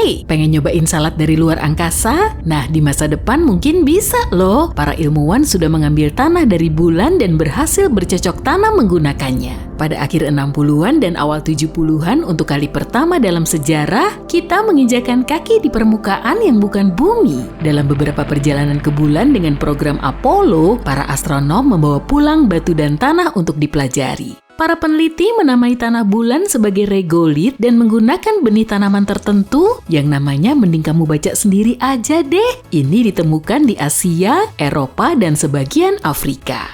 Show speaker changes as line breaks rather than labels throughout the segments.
Hey, pengen nyobain salad dari luar angkasa? Nah, di masa depan mungkin bisa loh. Para ilmuwan sudah mengambil tanah dari bulan dan berhasil bercocok tanam menggunakannya. Pada akhir 60-an dan awal 70-an untuk kali pertama dalam sejarah, kita menginjakan kaki di permukaan yang bukan bumi. Dalam beberapa perjalanan ke bulan dengan program Apollo, para astronom membawa pulang batu dan tanah untuk dipelajari. Para peneliti menamai tanah bulan sebagai regolit dan menggunakan benih tanaman tertentu yang namanya mending kamu baca sendiri aja deh. Ini ditemukan di Asia, Eropa, dan sebagian Afrika.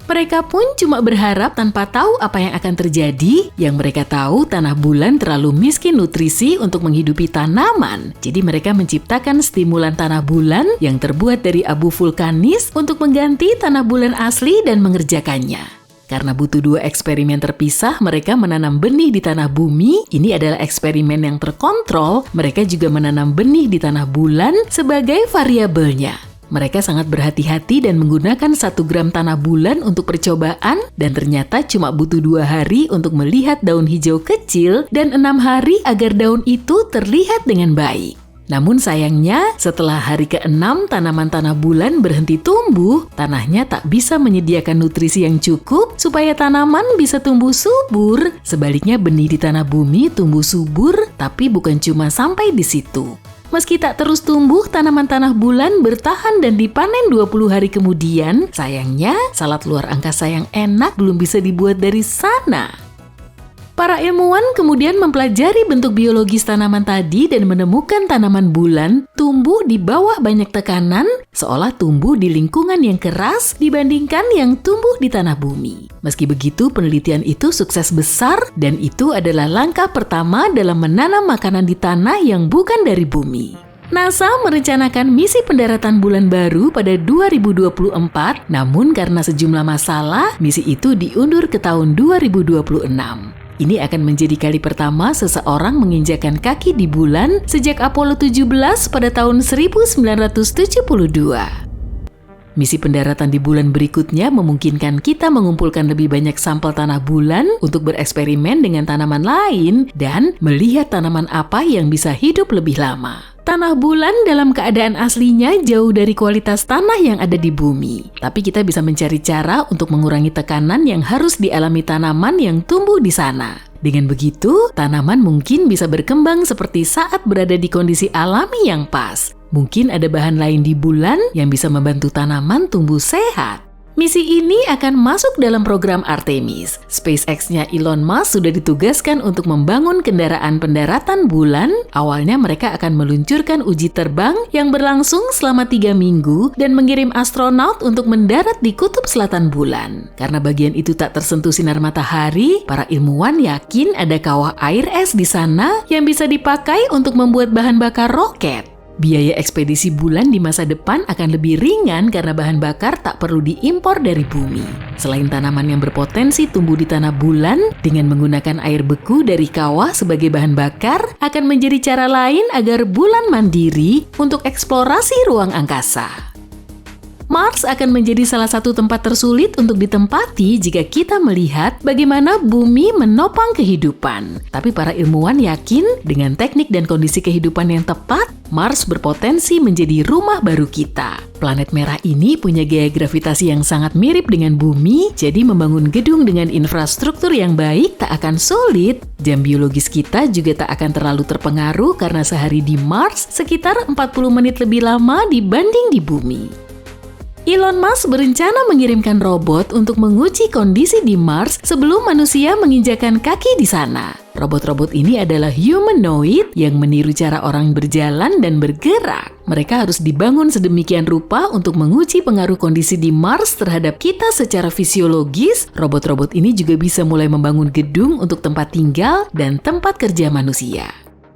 Mereka pun cuma berharap tanpa tahu apa yang akan terjadi. Yang mereka tahu tanah bulan terlalu miskin nutrisi untuk menghidupi tanaman. Jadi mereka menciptakan stimulan tanah bulan yang terbuat dari abu vulkanis untuk mengganti tanah bulan asli dan mengerjakannya. Karena butuh 2 eksperimen terpisah, mereka menanam benih di tanah bumi. Ini adalah eksperimen yang terkontrol. Mereka juga menanam benih di tanah bulan sebagai variabelnya. Mereka sangat berhati-hati dan menggunakan 1 gram tanah bulan untuk percobaan dan ternyata cuma butuh 2 hari untuk melihat daun hijau kecil dan 6 hari agar daun itu terlihat dengan baik. Namun sayangnya, setelah hari ke-6 tanaman tanah bulan berhenti tumbuh, tanahnya tak bisa menyediakan nutrisi yang cukup supaya tanaman bisa tumbuh subur. Sebaliknya benih di tanah bumi tumbuh subur, tapi bukan cuma sampai di situ. Meski tak terus tumbuh, tanaman tanah bulan bertahan dan dipanen 20 hari kemudian. Sayangnya, salad luar angkasa yang enak belum bisa dibuat dari sana. Para ilmuwan kemudian mempelajari bentuk biologis tanaman tadi dan menemukan tanaman bulan tumbuh di bawah banyak tekanan, seolah tumbuh di lingkungan yang keras dibandingkan yang tumbuh di tanah bumi. Meski begitu, penelitian itu sukses besar dan itu adalah langkah pertama dalam menanam makanan di tanah yang bukan dari bumi. NASA merencanakan misi pendaratan bulan baru pada 2024, namun karena sejumlah masalah, misi itu diundur ke tahun 2026. Ini akan menjadi kali pertama seseorang menginjakan kaki di bulan sejak Apollo 17 pada tahun 1972. Misi pendaratan di bulan berikutnya memungkinkan kita mengumpulkan lebih banyak sampel tanah bulan untuk bereksperimen dengan tanaman lain dan melihat tanaman apa yang bisa hidup lebih lama. Tanah bulan dalam keadaan aslinya jauh dari kualitas tanah yang ada di bumi. Tapi kita bisa mencari cara untuk mengurangi tekanan yang harus dialami tanaman yang tumbuh di sana. Dengan begitu, tanaman mungkin bisa berkembang seperti saat berada di kondisi alami yang pas. Mungkin ada bahan lain di bulan yang bisa membantu tanaman tumbuh sehat. Misi ini akan masuk dalam program Artemis. SpaceX-nya Elon Musk sudah ditugaskan untuk membangun kendaraan pendaratan bulan. Awalnya mereka akan meluncurkan uji terbang yang berlangsung selama 3 minggu dan mengirim astronot untuk mendarat di kutub selatan bulan. Karena bagian itu tak tersentuh sinar matahari, para ilmuwan yakin ada kawah air es di sana yang bisa dipakai untuk membuat bahan bakar roket. Biaya ekspedisi bulan di masa depan akan lebih ringan karena bahan bakar tak perlu diimpor dari bumi. Selain tanaman yang berpotensi tumbuh di tanah bulan, dengan menggunakan air beku dari kawah sebagai bahan bakar akan menjadi cara lain agar bulan mandiri untuk eksplorasi ruang angkasa. Mars akan menjadi salah satu tempat tersulit untuk ditempati jika kita melihat bagaimana bumi menopang kehidupan. Tapi para ilmuwan yakin dengan teknik dan kondisi kehidupan yang tepat, Mars berpotensi menjadi rumah baru kita. Planet merah ini punya gaya gravitasi yang sangat mirip dengan bumi, jadi membangun gedung dengan infrastruktur yang baik tak akan sulit. Jam biologis kita juga tak akan terlalu terpengaruh karena sehari di Mars sekitar 40 menit lebih lama dibanding di bumi. Elon Musk berencana mengirimkan robot untuk menguji kondisi di Mars sebelum manusia menginjakan kaki di sana. Robot-robot ini adalah humanoid yang meniru cara orang berjalan dan bergerak. Mereka harus dibangun sedemikian rupa untuk menguji pengaruh kondisi di Mars terhadap kita secara fisiologis. Robot-robot ini juga bisa mulai membangun gedung untuk tempat tinggal dan tempat kerja manusia.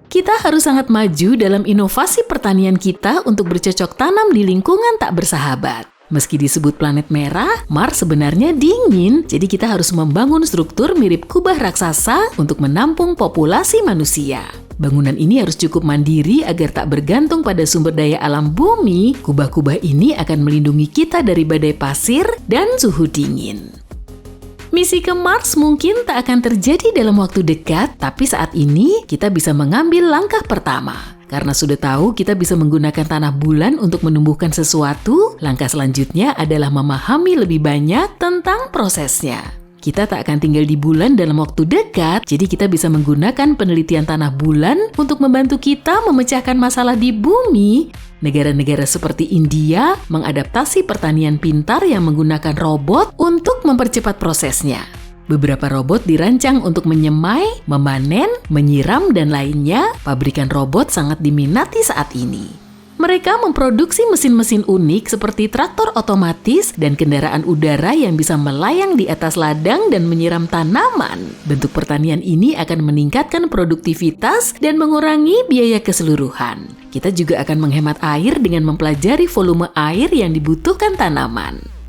Kita harus sangat maju dalam inovasi pertanian kita untuk bercocok tanam di lingkungan tak bersahabat. Meski disebut planet merah, Mars sebenarnya dingin, jadi kita harus membangun struktur mirip kubah raksasa untuk menampung populasi manusia. Bangunan ini harus cukup mandiri agar tak bergantung pada sumber daya alam bumi. Kubah-kubah ini akan melindungi kita dari badai pasir dan suhu dingin. Misi ke Mars mungkin tak akan terjadi dalam waktu dekat, tapi saat ini kita bisa mengambil langkah pertama. Karena sudah tahu kita bisa menggunakan tanah bulan untuk menumbuhkan sesuatu, langkah selanjutnya adalah memahami lebih banyak tentang prosesnya. Kita tak akan tinggal di bulan dalam waktu dekat, jadi kita bisa menggunakan penelitian tanah bulan untuk membantu kita memecahkan masalah di bumi. Negara-negara seperti India mengadaptasi pertanian pintar yang menggunakan robot untuk mempercepat prosesnya. Beberapa robot dirancang untuk menyemai, memanen, menyiram, dan lainnya. Pabrikan robot sangat diminati saat ini. Mereka memproduksi mesin-mesin unik seperti traktor otomatis dan kendaraan udara yang bisa melayang di atas ladang dan menyiram tanaman. Bentuk pertanian ini akan meningkatkan produktivitas dan mengurangi biaya keseluruhan. Kita juga akan menghemat air dengan mempelajari volume air yang dibutuhkan tanaman.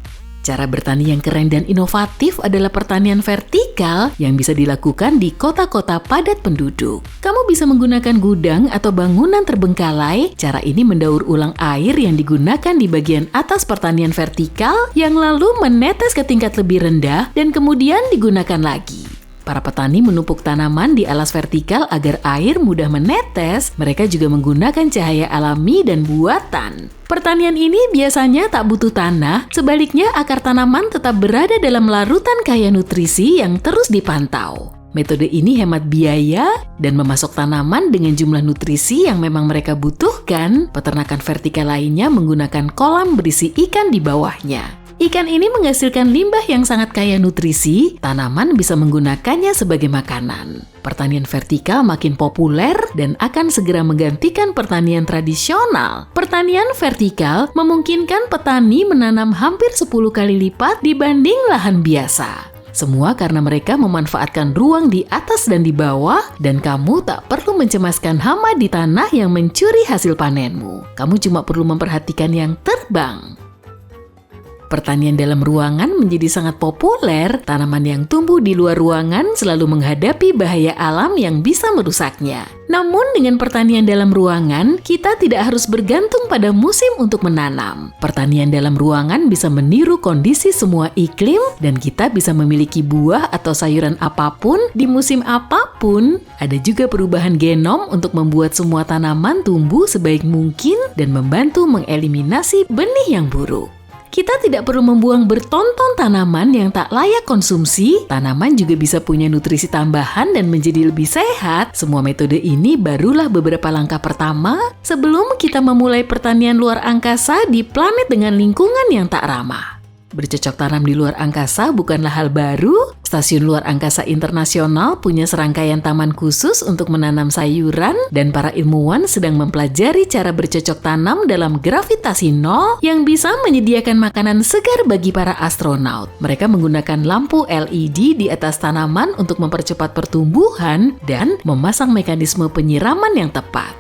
Cara bertani yang keren dan inovatif adalah pertanian vertikal yang bisa dilakukan di kota-kota padat penduduk. Kamu bisa menggunakan gudang atau bangunan terbengkalai. Cara ini mendaur ulang air yang digunakan di bagian atas pertanian vertikal yang lalu menetes ke tingkat lebih rendah dan kemudian digunakan lagi. Para petani menumpuk tanaman di alas vertikal agar air mudah menetes. Mereka juga menggunakan cahaya alami dan buatan. Pertanian ini biasanya tak butuh tanah, sebaliknya akar tanaman tetap berada dalam larutan kaya nutrisi yang terus dipantau. Metode ini hemat biaya dan memasok tanaman dengan jumlah nutrisi yang memang mereka butuhkan. Peternakan vertikal lainnya menggunakan kolam berisi ikan di bawahnya. Ikan ini menghasilkan limbah yang sangat kaya nutrisi, tanaman bisa menggunakannya sebagai makanan. Pertanian vertikal makin populer dan akan segera menggantikan pertanian tradisional. Pertanian vertikal memungkinkan petani menanam hampir 10 kali lipat dibanding lahan biasa. Semua karena mereka memanfaatkan ruang di atas dan di bawah, dan kamu tak perlu mencemaskan hama di tanah yang mencuri hasil panenmu. Kamu cuma perlu memperhatikan yang terbang. Pertanian dalam ruangan menjadi sangat populer. Tanaman yang tumbuh di luar ruangan selalu menghadapi bahaya alam yang bisa merusaknya. Namun dengan pertanian dalam ruangan, kita tidak harus bergantung pada musim untuk menanam. Pertanian dalam ruangan bisa meniru kondisi semua iklim dan kita bisa memiliki buah atau sayuran apapun di musim apapun. Ada juga perubahan genom untuk membuat semua tanaman tumbuh sebaik mungkin dan membantu mengeliminasi benih yang buruk. Kita tidak perlu membuang bertonton tanaman yang tak layak konsumsi. Tanaman juga bisa punya nutrisi tambahan dan menjadi lebih sehat. Semua metode ini barulah beberapa langkah pertama sebelum kita memulai pertanian luar angkasa di planet dengan lingkungan yang tak ramah. Bercocok tanam di luar angkasa bukanlah hal baru. Stasiun Luar Angkasa Internasional punya serangkaian taman khusus untuk menanam sayuran dan para ilmuwan sedang mempelajari cara bercocok tanam dalam gravitasi nol yang bisa menyediakan makanan segar bagi para astronaut. Mereka menggunakan lampu LED di atas tanaman untuk mempercepat pertumbuhan dan memasang mekanisme penyiraman yang tepat.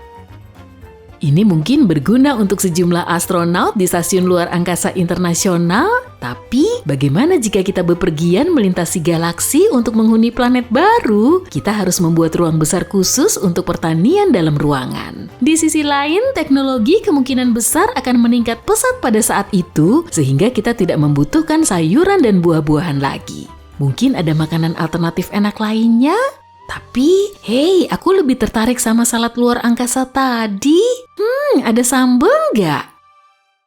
Ini mungkin berguna untuk sejumlah astronaut di Stasiun Luar Angkasa Internasional, tapi bagaimana jika kita bepergian melintasi galaksi untuk menghuni planet baru? Kita harus membuat ruang besar khusus untuk pertanian dalam ruangan. Di sisi lain, teknologi kemungkinan besar akan meningkat pesat pada saat itu, sehingga kita tidak membutuhkan sayuran dan buah-buahan lagi. Mungkin ada makanan alternatif enak lainnya? Tapi, hey, aku lebih tertarik sama salad luar angkasa tadi. Ada sambal nggak?